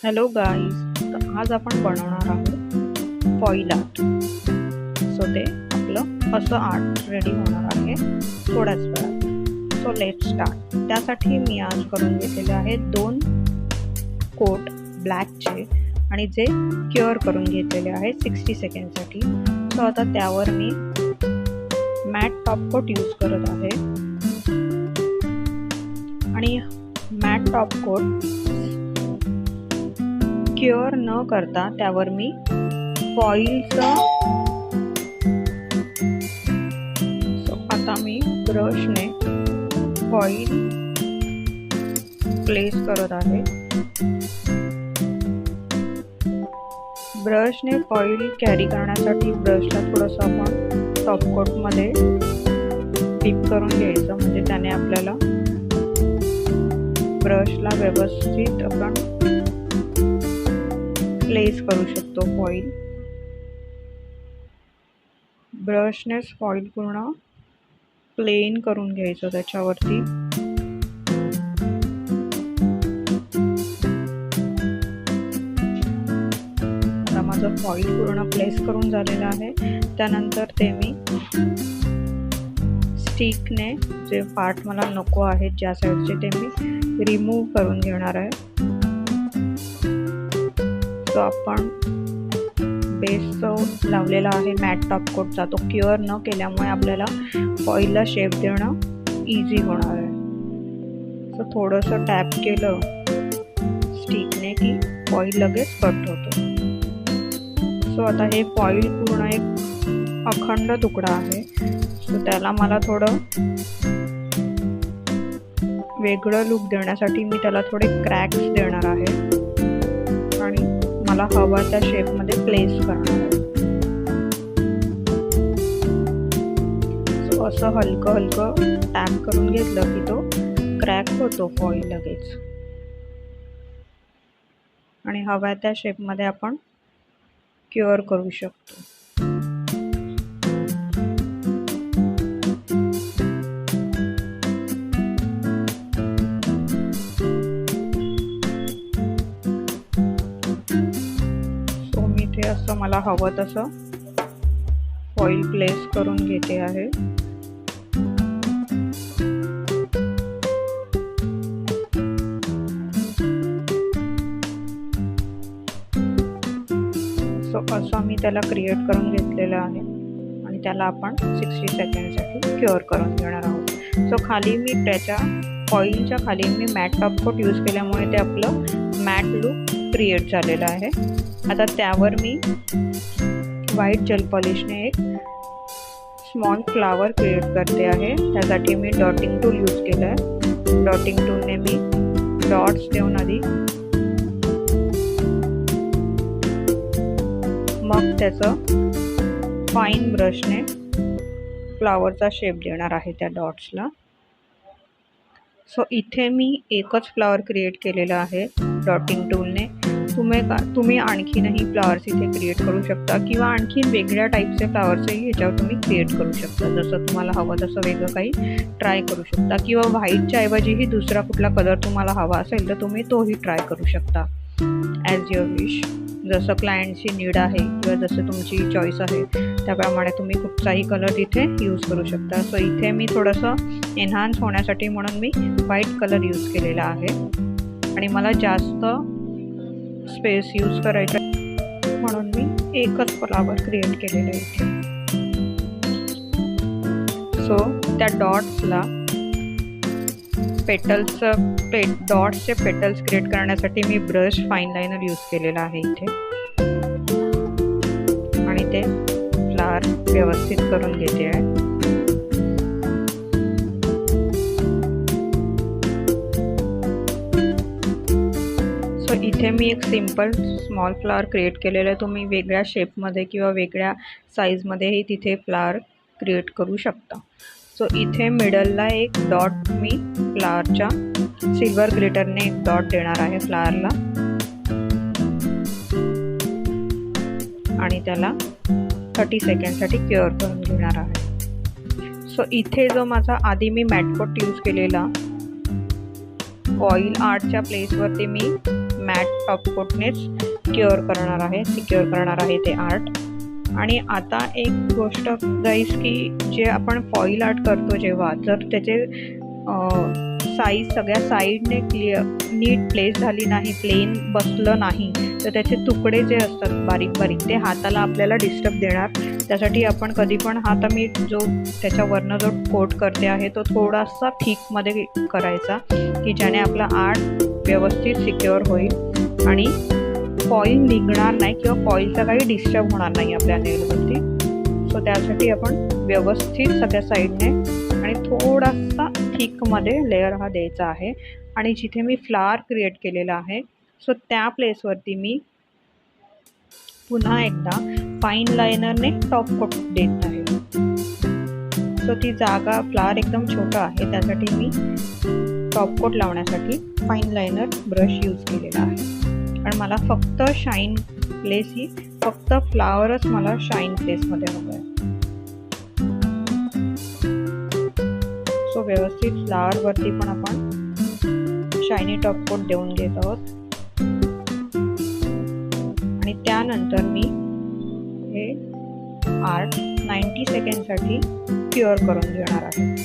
Hello guys, तर आज आपण बनवणार आहोत फॉईल आर्ट. सो ते आपलं असं आर्ट रेडी होणार आहे थोड्याच वेळात. So let start. त्यासाठी मी आज करून घेतलेले आहेत 2 कोट ब्लॅकचे आणि जे क्युअर करून घेतलेले आहेत 60 सेकंडसाठी. सो आता त्यावर मी मॅट टॉप कोट यूज करत आहे आणि मॅट टॉप कोट क्युअर न करता त्यावर मी फॉईलचं आता मी ब्रशने फॉईल प्लेस करत आहे. ब्रशने फॉईल कॅरी करण्यासाठी ब्रशला थोडंसं आपण टॉपकोटमध्ये डिप करून घ्यायचं, म्हणजे त्याने आपल्याला ब्रशला व्यवस्थित आपण प्लेस करू शकतो फॉईल. ब्रशनेच फॉईल पूर्ण प्लेन करून घ्यायचं त्याच्यावरती. आता माझं फॉईल पूर्ण प्लेस करून झालेलं आहे. त्यानंतर ते मी स्टिकने जे पार्ट मला नको आहेत ज्या साईडचे ते मी रिमूव्ह करून घेणार आहे. तो आपण बेस जो लावलेला आहे मॅट टॉप कोटचा तो क्युअर न केल्यामुळे आपल्याला फॉईलला शेप देणं इझी होणार आहे. सो थोडंसं टॅप केलं स्टिकने की फॉईल लगेच कट होतो. सो आता हे फॉईल पूर्ण एक अखंड तुकडा आहे. सो त्याला मला थोडं वेगळं लुक देण्यासाठी मी त्याला थोडे क्रॅक्स देणार आहे आणि मला हवा त्या शेपमध्ये प्लेस करणार आहे. सो असं हलकं हलकं टॅप करून घेतलं की तो क्रॅक होतो फॉईल लगेच आणि हव्या त्या शेपमध्ये आपण क्युअर करू शकतो. ते असं मला हवं तसं फॉईल प्लेस करून घेते आहे. सो असं मी त्याला क्रिएट करून घेतलेलं आहे आणि त्याला आपण 60 सेकंडसाठी क्युअर करून घेणार आहोत. सो खाली मी त्याच्या फॉईलच्या खाली मी मॅट टॉप कोट यूज केल्यामुळे ते आपलं मॅट लुक क्रिएट झालेलं आहे. आता त्यावर मी व्हाईट जेल पॉलिशने एक स्मॉल फ्लावर क्रिएट करते आहे. त्यासाठी मी डॉटिंग टूल यूज केलं आहे. डॉटिंग टूलने मी डॉट्स देऊन आधी मग त्याचं फाईन ब्रशने फ्लावरचा शेप देणार आहे त्या डॉट्सला. सो इथे मी एकच फ्लावर क्रिएट केलेला आहे डॉटिंग टूलने. तुम्ही आणखीनही फ्लावर्स इथे क्रिएट करू शकता किंवा आणखीन वेगळ्या टाईपचे फ्लावर्सही ह्याच्यावर तुम्ही क्रिएट करू शकता. जसं तुम्हाला हवं तसं वेगळं काही ट्राय करू शकता किंवा व्हाईटच्या ऐवजीही दुसरा कुठला कलर तुम्हाला हवा असेल तर तुम्ही तोही ट्राय करू शकता ॲज युअर विश. जसं क्लायंटची नीड आहे किंवा जसं तुमची चॉईस आहे त्याप्रमाणे तुम्ही कुठचाही कलर इथे यूज करू शकता. सो इथे मी थोडंसं एन्हान्स होण्यासाठी म्हणून मी व्हाईट कलर यूज केलेला आहे आणि मला जास्त स्पेस यूज करायचा म्हणून मी एकच फ्लावर क्रिएट केलेलं आहे इथे. सो त्या डॉट्सला डॉट्सचे पेटल्स क्रिएट करण्यासाठी मी ब्रश फाईन लायनर यूज केलेला आहे इथे आणि ते फ्लावर व्यवस्थित करून घेते आहे. इथे मी एक सिम्पल स्मॉल फ्लावर क्रिएट केलेलं आहे. तुम्ही वेगळ्या शेपमध्ये किंवा वेगळ्या साईजमध्येही तिथे फ्लावर क्रिएट करू शकता. सो इथे मिडलला एक डॉट मी फ्लावरच्या सिल्वर ग्लिटरने एक डॉट देणार आहे फ्लावरला आणि त्याला 30 सेकंडसाठी क्युअर करून घेणार आहे. सो इथे जो माझा आधी मी मॅट कोट यूज केलेला फॉईल आर्टच्या प्लेसवरती मी मॅट टॉपकोटनेच क्युअर करणार आहे, सिक्युअर करणार आहे ते आर्ट. आणि आता एक गोष्ट गाईस, की जे आपण फॉईल आर्ट करतो जेव्हा, जर त्याचे साईज सगळ्या साईडने नीट प्लेस झाली नाही, प्लेन बसलं नाही, तर त्याचे तुकडे जे असतात बारीक बारीक ते हाताला आपल्याला डिस्टर्ब देणार. त्यासाठी आपण कधी पण हात मी जो त्याच्यावरनं जो कोट करते आहे तो थोडासा थिकमध्ये करायचा, की ज्याने आपला आर्ट व्यवस्थित सिक्युअर होईल आणि फॉईल निघणार नाही किंवा फॉईलचा काही डिस्टर्ब होणार नाही आपल्या नेलवरती. सो त्यासाठी आपण व्यवस्थित सगळ्या साईडने आणि थोडासा थिकमध्ये लेअर हा द्यायचा आहे. आणि जिथे मी फ्लावर क्रिएट केलेला आहे सो त्या प्लेसवरती मी पुन्हा एकदा फाईन लायनरने टॉप कोट देत आहे. सो ती जागा फ्लावर एकदम छोटा आहे, त्यासाठी मी टॉप कोट लावण्यासाठी फाईन लायनर ब्रश यूज केलेला आहे. आणि मला फक्त शाईन प्लेस ही फक्त फ्लावरच मला शाईन प्लेसमध्ये हवं आहे. सो व्यवस्थित फ्लावरवरती पण आपण शायनी टॉप कोट देऊन घेत आहोत. आणि त्यानंतर मी हे आर्ट 90 सेकंडसाठी क्युअर करून घेणार आहे.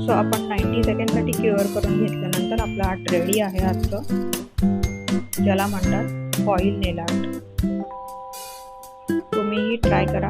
सो आपण 90 सेकंडसाठी क्युअर करून घेतल्यानंतर आपलं आर्ट रेडी आहे आजचं, ज्याला म्हणतात फॉईल नेल आर्ट. तुम्हीही ट्राय करा.